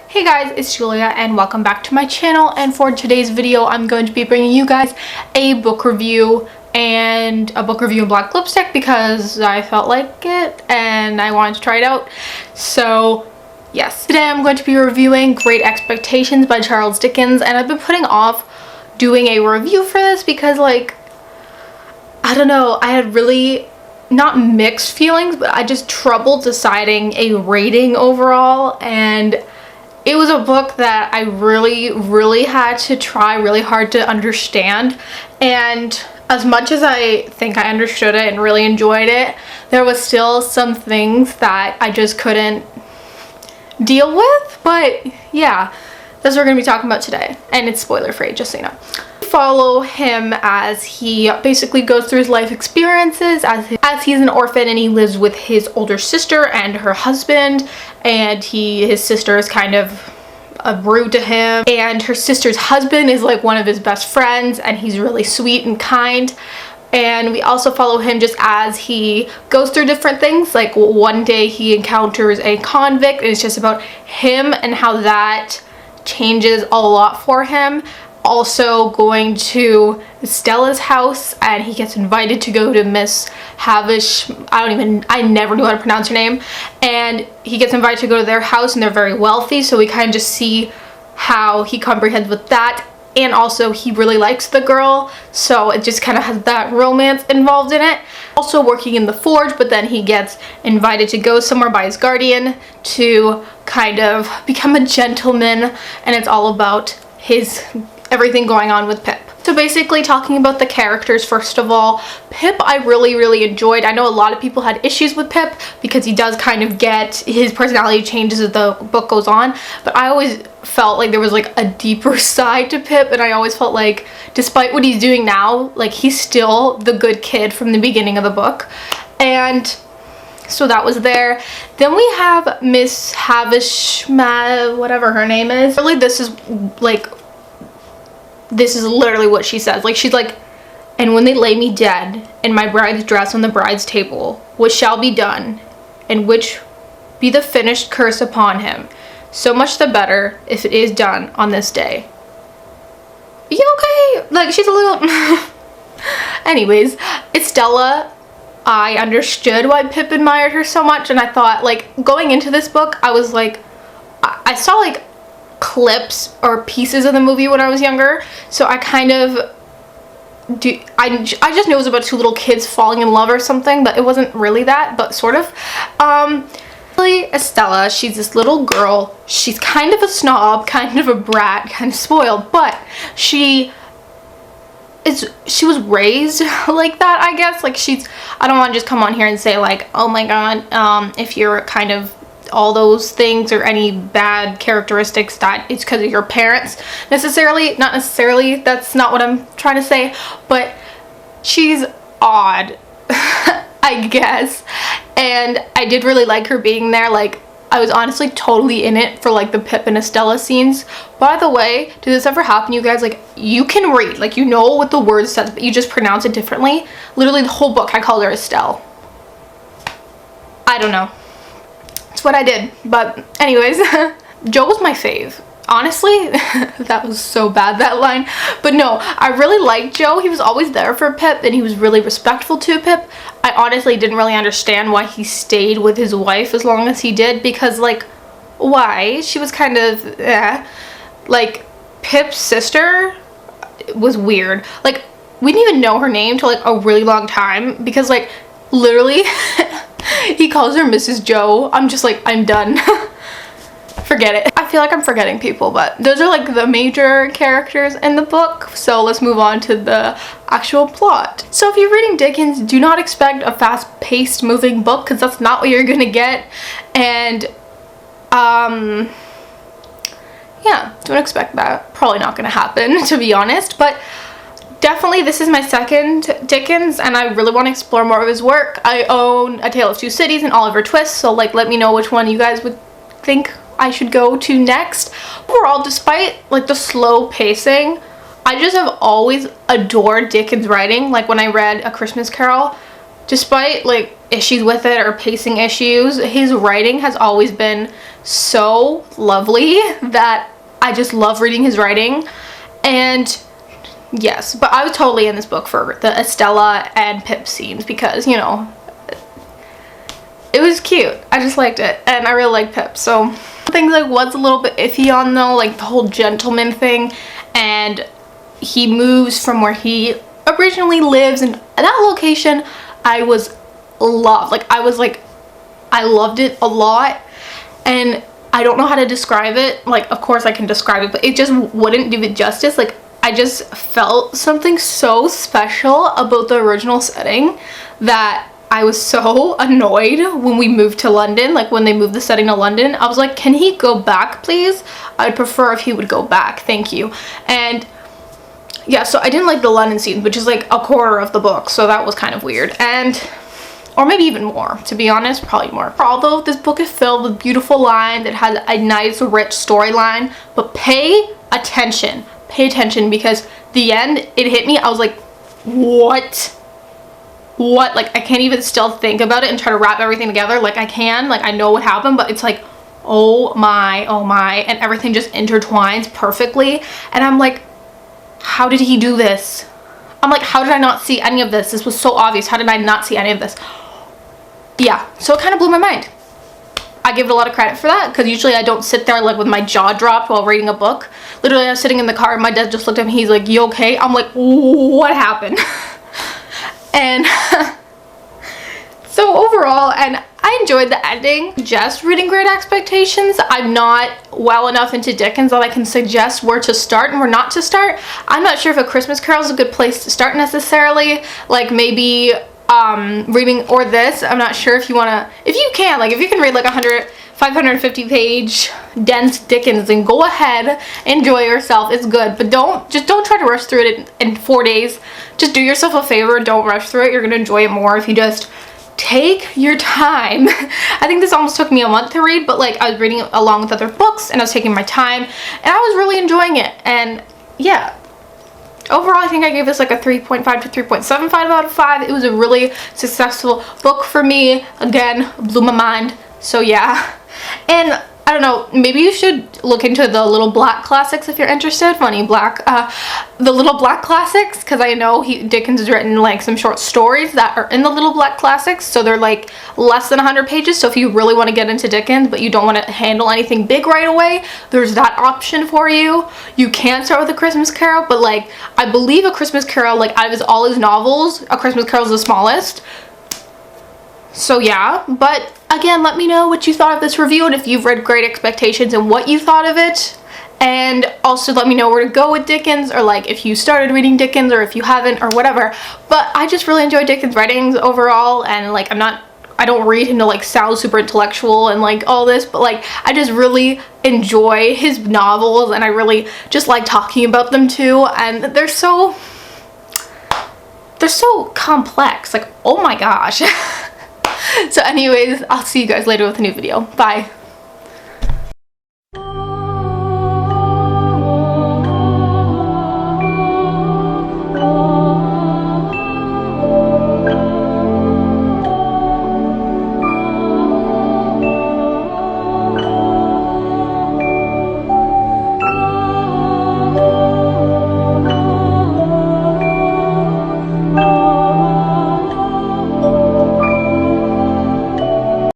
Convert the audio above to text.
Hey guys, it's Julia and welcome back to my channel, and for today's video I'm going to be bringing you guys a book review and a book review in black lipstick because I felt like it and I wanted to try it out. So yes, today I'm going to be reviewing Great Expectations by Charles Dickens, and I've been putting off doing a review for this because, like, I don't know, I had really not mixed feelings, but I just troubled deciding a rating overall, and it was a book that I really had to try really hard to understand. And as much as I think I understood it and really enjoyed it, there was still some things that I just couldn't deal with. But yeah, that's what we're gonna be talking about today, and it's spoiler free, just so you know. Follow him as he basically goes through his life experiences as he's an orphan, and he lives with his older sister and her husband, and his sister is kind of rude to him, and her sister's husband is like one of his best friends, and he's really sweet and kind. And we also follow him just as he goes through different things. Like one day he encounters a convict, and it's just about him and how that changes a lot for him. Also going to Stella's house, and he gets invited to go to Miss Havish. I never knew how to pronounce her name, and he gets invited to go to their house, and they're very wealthy, so we kind of just see how he comprehends with that. And also he really likes the girl, so it just kind of has that romance involved in it. Also working in the forge, but then he gets invited to go somewhere by his guardian to kind of become a gentleman, and it's all about everything going on with Pip. So basically, talking about the characters, first of all, Pip I really enjoyed. I know a lot of people had issues with Pip because he does kind of his personality changes as the book goes on, but I always felt like there was like a deeper side to Pip, and I always felt like despite what he's doing now, like he's still the good kid from the beginning of the book. And so that was there. Then we have Miss Havish, whatever her name is. Really, this is literally what she says. Like, she's like, "And when they lay me dead, and my bride's dress on the bride's table, which shall be done, and which be the finished curse upon him, so much the better if it is done on this day." You okay? Like, she's a little anyways, it's Stella. I understood why Pip admired her so much, and I thought, like, going into this book, I was like, I saw like clips or pieces of the movie when I was younger, so I kind of I just knew it was about two little kids falling in love or something, but it wasn't really that, but sort of. Really, Estella, she's this little girl. She's kind of a snob, kind of a brat, kind of spoiled, but she was raised like that, I guess. Like, I don't want to just come on here and say like, oh my god, if you're kind of all those things or any bad characteristics, that it's because of your parents necessarily. Not necessarily, that's not what I'm trying to say, but she's odd I guess, and I did really like her being there. Like, I was honestly totally in it for like the Pip and Estella scenes. By the way, did this ever happen to you guys? Like, you can read, like, you know what the word says, but you just pronounce it differently. Literally the whole book I called her Estelle. I don't know, it's what I did. But anyways, Joe was my fave. Honestly, that was so bad, that line. But no, I really liked Joe. He was always there for Pip, and he was really respectful to Pip. I honestly didn't really understand why he stayed with his wife as long as he did, because, like, why? She was kind of, like, Pip's sister was weird. Like, we didn't even know her name till, like, a really long time, because, like, literally, he calls her Mrs. Joe. I'm just like, I'm done. Forget it. I feel like I'm forgetting people, but those are like the major characters in the book. So let's move on to the actual plot. So if you're reading Dickens, do not expect a fast-paced moving book, because that's not what you're gonna get. And yeah, don't expect that. Probably not gonna happen, to be honest. But definitely this is my second Dickens, and I really want to explore more of his work. I own A Tale of Two Cities and Oliver Twist, so like, let me know which one you guys would think I should go to next. Overall, despite like the slow pacing, I just have always adored Dickens' writing. Like, when I read A Christmas Carol, despite like issues with it or pacing issues, his writing has always been so lovely that I just love reading his writing. And yes, but I was totally in this book for the Estella and Pip scenes because, you know, it was cute. I just liked it, and I really like Pip. So things like what's a little bit iffy on though, like the whole gentleman thing, and he moves from where he originally lives, and that location I loved it a lot, and I don't know how to describe it. Like, of course I can describe it, but it just wouldn't do it justice. Like, I just felt something so special about the original setting that I was so annoyed when we moved to London. Like, when they moved the setting to London, I was like, can he go back, please? I'd prefer if he would go back, thank you. And yeah, so I didn't like the London scene, which is like a quarter of the book, so that was kind of weird. And or maybe even more, to be honest, probably more. Although this book is filled with beautiful lines, it has a nice rich storyline, but pay attention, because the end, it hit me. I was like, what, like I can't even still think about it and try to wrap everything together. Like I can, like I know what happened, but it's like, oh my, and everything just intertwines perfectly, and I'm like, how did he do this? I'm like, how did I not see any of this? This was so obvious. How did I not see any of this? Yeah, so it kind of blew my mind. I give it a lot of credit for that, because usually I don't sit there like with my jaw dropped while reading a book. Literally, I was sitting in the car and my dad just looked at me. He's like, you okay? I'm like, what happened? And so overall, and I enjoyed the ending. Just reading Great Expectations. I'm not well enough into Dickens that I can suggest where to start and where not to start. I'm not sure if A Christmas Carol is a good place to start necessarily. Like maybe reading or this. I'm not sure if you want to, if you can read like 550 page dense Dickens, then go ahead, enjoy yourself. It's good, but don't try to rush through it in 4 days. Just do yourself a favor, don't rush through it. You're gonna enjoy it more if you just take your time. I think this almost took me a month to read, but like I was reading along with other books and I was taking my time and I was really enjoying it. And yeah, overall I think I gave this like a 3.5 to 3.75 out of 5. It was a really successful book for me. Again, blew my mind. So yeah, and I don't know, maybe you should look into the Little Black Classics if you're interested. Funny, Black, the Little Black Classics, because I know Dickens has written like some short stories that are in the Little Black Classics, so they're like less than 100 pages. So if you really want to get into Dickens but you don't want to handle anything big right away, there's that option for you. You can start with A Christmas Carol, but like I believe A Christmas Carol, like out of all his novels, A Christmas Carol is the smallest. So yeah, but again, let me know what you thought of this review and if you've read Great Expectations and what you thought of it. And also let me know where to go with Dickens, or like if you started reading Dickens or if you haven't or whatever. But I just really enjoy Dickens' writings overall, and like I don't read him to like sound super intellectual and like all this, but like I just really enjoy his novels and I really just like talking about them too, and they're so complex, like oh my gosh. So anyways, I'll see you guys later with a new video. Bye.